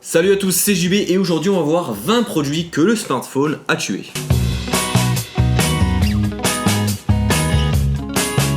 Salut à tous, c'est JB et aujourd'hui on va voir 20 produits que le smartphone a tués.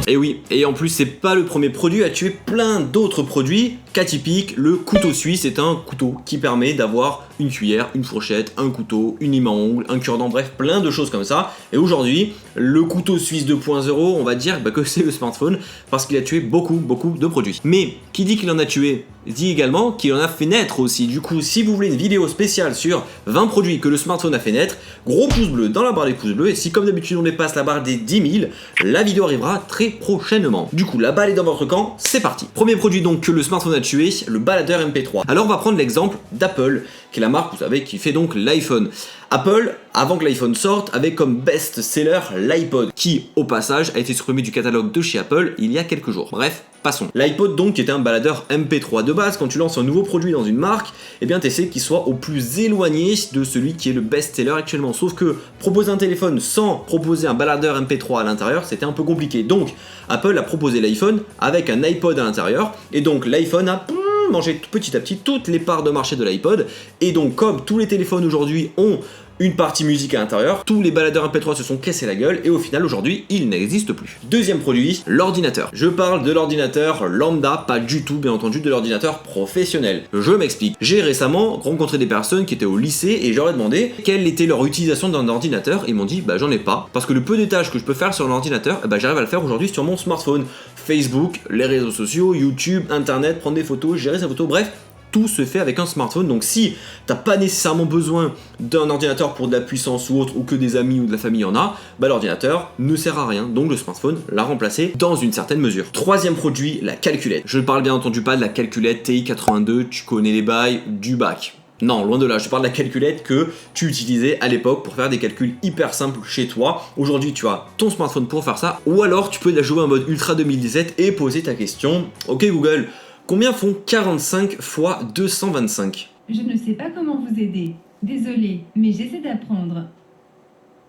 Et oui, et en plus c'est pas le premier produit à tuer plein d'autres produits. Cas typique, le couteau suisse est un couteau qui permet d'avoir une cuillère, une fourchette, un couteau, une lime à ongles, un cure-dent, bref, plein de choses comme ça. Et aujourd'hui, le couteau suisse 2.0, on va dire que c'est le smartphone parce qu'il a tué beaucoup de produits. Mais qui dit qu'il en a tué, dit également qu'il en a fait naître aussi. Du coup, si vous voulez une vidéo spéciale sur 20 produits que le smartphone a fait naître, gros pouce bleu dans la barre des pouces bleus. Et si comme d'habitude on dépasse la barre des 10 000, la vidéo arrivera très prochainement. Du coup, la balle est dans votre camp, c'est parti. Premier produit donc que le smartphone a tué, le baladeur MP3. Alors on va prendre l'exemple d'Apple, qui est la marque, vous savez, qui fait donc l'iPhone. Apple, avant que l'iPhone sorte, avait comme best-seller l'iPod, qui, au passage, a été supprimé du catalogue de chez Apple il y a quelques jours. Bref, passons. L'iPod donc, qui était un baladeur MP3 de base, quand tu lances un nouveau produit dans une marque, eh bien t'essaies qu'il soit au plus éloigné de celui qui est le best-seller actuellement. Sauf que proposer un téléphone sans proposer un baladeur MP3 à l'intérieur, c'était un peu compliqué. Donc, Apple a proposé l'iPhone avec un iPod à l'intérieur, et donc l'iPhone a manger petit à petit toutes les parts de marché de l'iPod, et donc comme tous les téléphones aujourd'hui ont une partie musique à l'intérieur, tous les baladeurs MP3 se sont cassés la gueule et au final aujourd'hui il n'existe plus. Deuxième produit, l'ordinateur. Je parle de l'ordinateur lambda, pas du tout bien entendu de l'ordinateur professionnel. Je m'explique. J'ai récemment rencontré des personnes qui étaient au lycée et je leur ai demandé quelle était leur utilisation d'un ordinateur. Ils m'ont dit bah j'en ai pas, parce que le peu de tâches que je peux faire sur l'ordinateur, j'arrive à le faire aujourd'hui sur mon smartphone. Facebook, les réseaux sociaux, YouTube, internet, prendre des photos, gérer sa photo, bref. Tout se fait avec un smartphone, donc si t'as pas nécessairement besoin d'un ordinateur pour de la puissance ou autre, ou que des amis ou de la famille en a, l'ordinateur ne sert à rien, donc le smartphone l'a remplacé dans une certaine mesure. Troisième produit, la calculette. Je ne parle bien entendu pas de la calculette TI-82, tu connais les bails du bac. Non, loin de là, je parle de la calculette que tu utilisais à l'époque pour faire des calculs hyper simples chez toi. Aujourd'hui, tu as ton smartphone pour faire ça, ou alors tu peux la jouer en mode Ultra 2017 et poser ta question. Ok Google, combien font 45 x 225 ? Je ne sais pas comment vous aider. Désolé, mais j'essaie d'apprendre.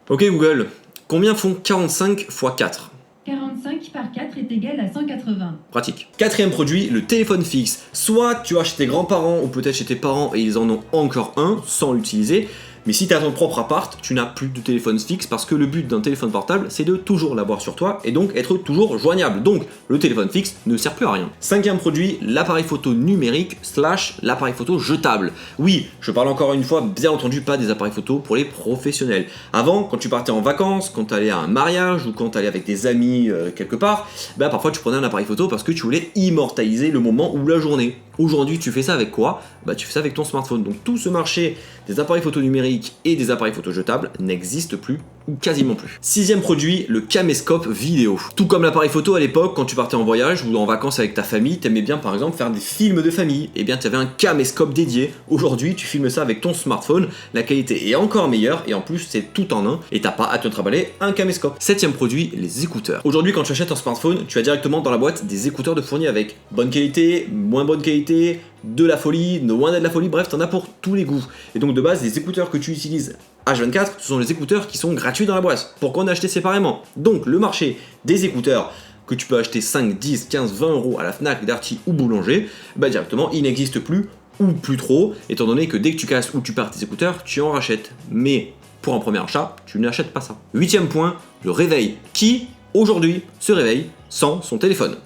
Ok Google, combien font 45 x 4 ? 45 par 4 est égal à 180. Pratique. Quatrième produit, le téléphone fixe. Soit tu as chez tes grands-parents ou peut-être chez tes parents et ils en ont encore un sans l'utiliser. Mais si tu as ton propre appart, tu n'as plus de téléphone fixe parce que le but d'un téléphone portable, c'est de toujours l'avoir sur toi et donc être toujours joignable. Donc, le téléphone fixe ne sert plus à rien. Cinquième produit, l'appareil photo numérique / l'appareil photo jetable. Oui, je parle encore une fois, bien entendu, pas des appareils photo pour les professionnels. Avant, quand tu partais en vacances, quand tu allais à un mariage ou quand tu allais avec des amis quelque part, parfois tu prenais un appareil photo parce que tu voulais immortaliser le moment ou la journée. Aujourd'hui, tu fais ça avec quoi ? Tu fais ça avec ton smartphone. Donc tout ce marché des appareils photo numériques et des appareils photo jetables n'existe plus ou quasiment plus. Sixième produit, le caméscope vidéo. Tout comme l'appareil photo à l'époque, quand tu partais en voyage ou en vacances avec ta famille, t'aimais bien par exemple faire des films de famille, et tu avais un caméscope dédié. Aujourd'hui, tu filmes ça avec ton smartphone, la qualité est encore meilleure et en plus c'est tout en un et t'as pas à te trimballer un caméscope. Septième produit, les écouteurs. Aujourd'hui, quand tu achètes un smartphone, tu as directement dans la boîte des écouteurs de fourni avec bonne qualité, moins bonne qualité, de la folie, loin d'être de la folie, bref, t'en as pour tous les goûts. Et donc de base, les écouteurs que tu utilises H24, ce sont les écouteurs qui sont gratuits dans la boîte. Pourquoi en acheter séparément ? Donc le marché des écouteurs que tu peux acheter 5, 10, 15, 20 euros à la Fnac, Darty ou Boulanger, directement il n'existe plus ou plus trop, étant donné que dès que tu casses ou tu perds tes écouteurs, tu en rachètes. Mais pour un premier achat, tu n'achètes pas ça. Huitième point, le réveil. Qui aujourd'hui se réveille sans son téléphone ?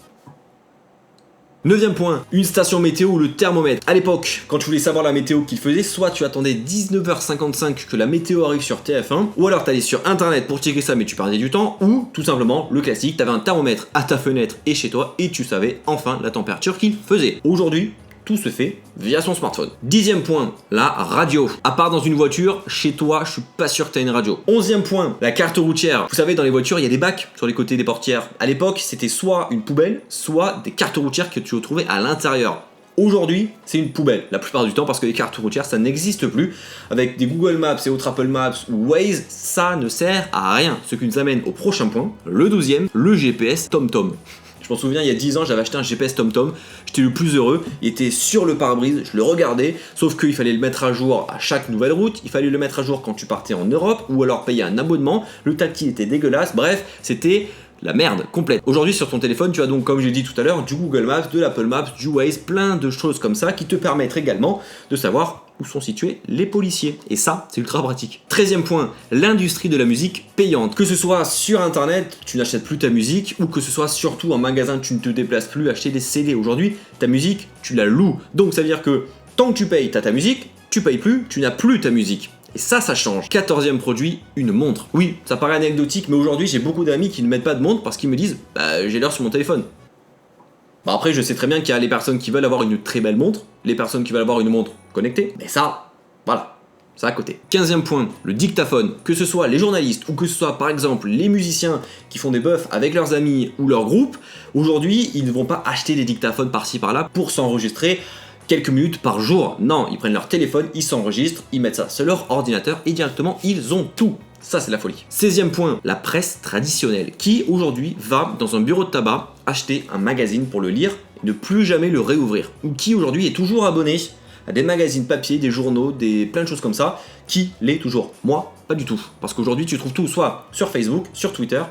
Neuvième point, une station météo ou le thermomètre. À l'époque, quand tu voulais savoir la météo qu'il faisait, soit tu attendais 19h55 que la météo arrive sur TF1, ou alors t'allais sur internet pour checker ça mais tu perdais du temps, ou tout simplement le classique, t'avais un thermomètre à ta fenêtre et chez toi et tu savais enfin la température qu'il faisait. Aujourd'hui, tout se fait via son smartphone. Dixième point, la radio. À part dans une voiture, chez toi, je suis pas sûr que tu as une radio. Onzième point, la carte routière. Vous savez, dans les voitures, il y a des bacs sur les côtés des portières. À l'époque, c'était soit une poubelle, soit des cartes routières que tu retrouvais à l'intérieur. Aujourd'hui, c'est une poubelle, la plupart du temps, parce que les cartes routières, ça n'existe plus. Avec des Google Maps et autres Apple Maps ou Waze, ça ne sert à rien. Ce qui nous amène au prochain point, le 12e, le GPS TomTom. Je m'en souviens, il y a 10 ans, j'avais acheté un GPS TomTom, j'étais le plus heureux, il était sur le pare-brise, je le regardais, sauf qu'il fallait le mettre à jour à chaque nouvelle route, il fallait le mettre à jour quand tu partais en Europe, ou alors payer un abonnement, le tactile était dégueulasse, bref, c'était la merde complète. Aujourd'hui sur ton téléphone, tu as donc, comme j'ai dit tout à l'heure, du Google Maps, de l'Apple Maps, du Waze, plein de choses comme ça qui te permettent également de savoir où sont situés les policiers. Et ça, c'est ultra pratique. 13e point, l'industrie de la musique payante. Que ce soit sur internet, tu n'achètes plus ta musique, ou que ce soit surtout en magasin, tu ne te déplaces plus acheter des CD. Aujourd'hui, ta musique, tu la loues. Donc ça veut dire que tant que tu payes, tu as ta musique, tu payes plus, tu n'as plus ta musique. Et ça change. 14e produit, une montre. Oui, ça paraît anecdotique, mais aujourd'hui, j'ai beaucoup d'amis qui ne mettent pas de montre parce qu'ils me disent « Bah, j'ai l'heure sur mon téléphone ». Bah après, je sais très bien qu'il y a les personnes qui veulent avoir une très belle montre, les personnes qui veulent avoir une montre connectée, mais ça, voilà, ça à côté. 15e point, le dictaphone. Que ce soit les journalistes ou que ce soit par exemple les musiciens qui font des buffs avec leurs amis ou leur groupe, aujourd'hui, ils ne vont pas acheter des dictaphones par-ci par-là pour s'enregistrer quelques minutes par jour. Non, ils prennent leur téléphone, ils s'enregistrent, ils mettent ça sur leur ordinateur et directement, ils ont tout. Ça, c'est la folie. 16e point, la presse traditionnelle. Qui, aujourd'hui, va dans un bureau de tabac acheter un magazine pour le lire et ne plus jamais le réouvrir. Ou qui, aujourd'hui, est toujours abonné à des magazines papier, des journaux, plein de choses comme ça. Qui l'est toujours? Moi, pas du tout. Parce qu'aujourd'hui, tu trouves tout soit sur Facebook, sur Twitter,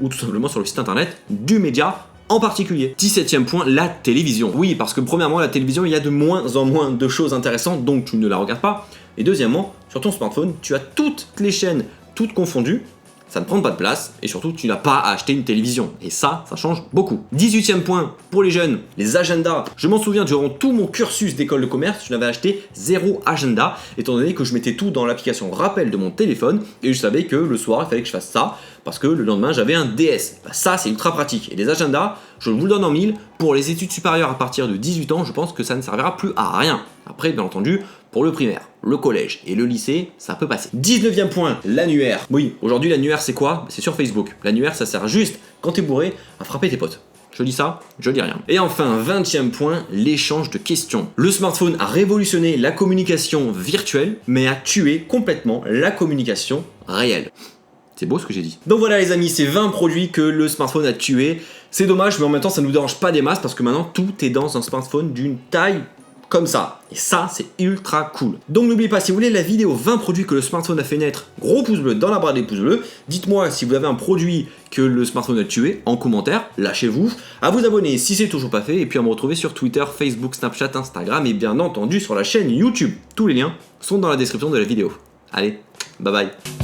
ou tout simplement sur le site internet du média en particulier. 17e point, la télévision. Oui, parce que premièrement, la télévision, il y a de moins en moins de choses intéressantes, donc tu ne la regardes pas. Et deuxièmement, sur ton smartphone, tu as toutes les chaînes toutes confondues, ça ne prend pas de place, et surtout tu n'as pas à acheter une télévision, et ça change beaucoup. 18e point, pour les jeunes, les agendas. Je m'en souviens, durant tout mon cursus d'école de commerce, je n'avais acheté 0 agenda, étant donné que je mettais tout dans l'application rappel de mon téléphone, et je savais que le soir, il fallait que je fasse ça, parce que le lendemain, j'avais un DS. Bah, ça, c'est ultra pratique. Et les agendas, je vous le donne en mille, pour les études supérieures à partir de 18 ans, je pense que ça ne servira plus à rien. Après, bien entendu, pour le primaire, le collège et le lycée, ça peut passer. 19e point, l'annuaire. Oui, aujourd'hui, l'annuaire, c'est quoi? C'est sur Facebook. L'annuaire, ça sert juste, quand t'es bourré, à frapper tes potes. Je dis ça, je dis rien. Et enfin, 20e point, l'échange de questions. Le smartphone a révolutionné la communication virtuelle, mais a tué complètement la communication réelle. C'est beau ce que j'ai dit. Donc voilà les amis, c'est 20 produits que le smartphone a tués. C'est dommage, mais en même temps, ça ne nous dérange pas des masses parce que maintenant, tout est dans un smartphone d'une taille comme ça. Et ça, c'est ultra cool. Donc n'oubliez pas, si vous voulez la vidéo 20 produits que le smartphone a fait naître, gros pouce bleu dans la barre des pouces bleus. Dites-moi si vous avez un produit que le smartphone a tué en commentaire, lâchez-vous. À vous abonner si c'est toujours pas fait, et puis à me retrouver sur Twitter, Facebook, Snapchat, Instagram, et bien entendu sur la chaîne YouTube. Tous les liens sont dans la description de la vidéo. Allez, bye bye.